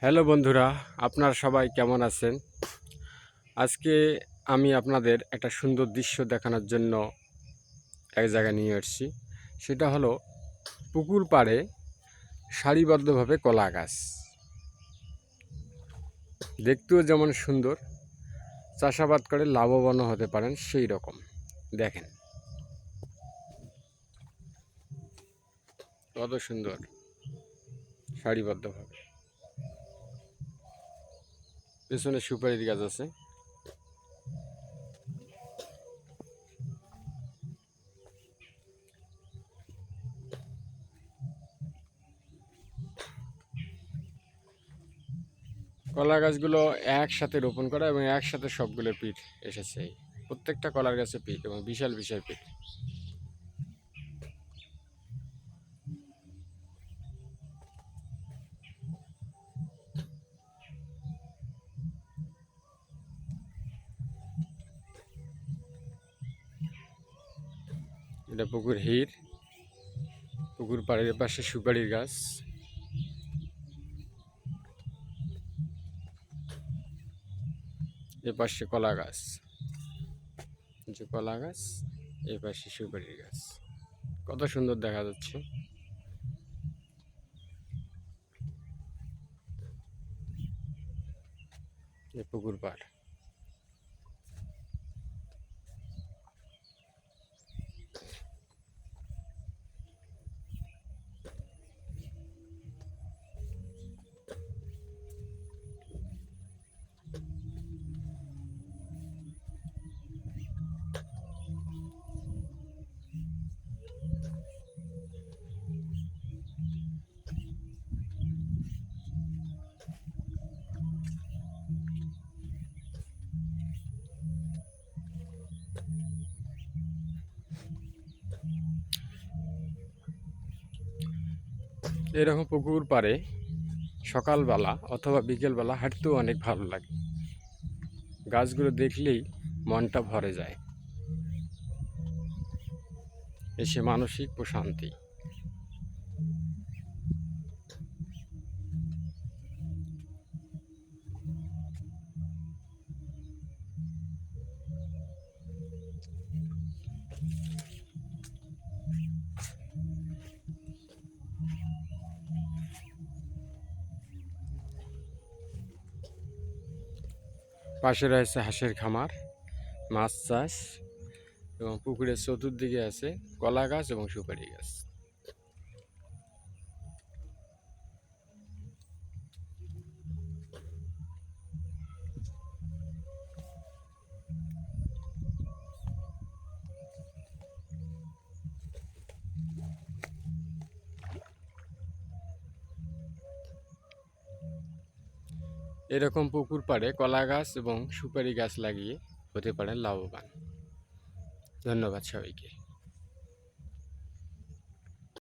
Hello বন্ধুরা, আপনারা সবাই কেমন আছেন? আজকে আমি আপনাদের একটা সুন্দর দৃশ্য দেখানোর জন্য এক জায়গায় নিয়ে এসেছি। সেটা হলো পুকুর পাড়ে সারিবদ্ধভাবে কলা গাছ। দেখতেও যেমন সুন্দর, চাষাবাদ করে লাভবানও হতে পারেন সেই রকম। দেখেন কত সুন্দর সারিবদ্ধভাবে। পেছনে সুপারির গাছ আছে। কলা গাছগুলো একসাথে রোপণ করা এবং একসাথে সবগুলো পিঠ এসেছে। প্রত্যেকটা কলার গাছে পিঠ এবং বিশাল বিশাল পিঠ। এটা পুকুর হির, পুকুর পাড়ের পাশে সুপারির গাছ। এ পাশে কলা গাছ, যে কলা গাছ, এ পাশে সুপারির গাছ। কত সুন্দর দেখা যাচ্ছে। এ পুকুর পাড়। এরকম পুকুর পাড়ে সকালবেলা অথবা বিকেলবেলা হাঁটতেও অনেক ভালো লাগে। গাছগুলো দেখলেই মনটা ভরে যায়, এসে মানসিক প্রশান্তি। পাশে রয়েছে হাঁসের খামার, মাছ চাষ এবং পুকুরের চতুর্দিকে আছে কলা গাছ এবং সুপারি গাছ। এরকম পুকুর পাড়ে কলা গাছ এবং সুপারি গাছ লাগিয়ে হতে পারেন লাভবান। ধন্যবাদ সবাইকে।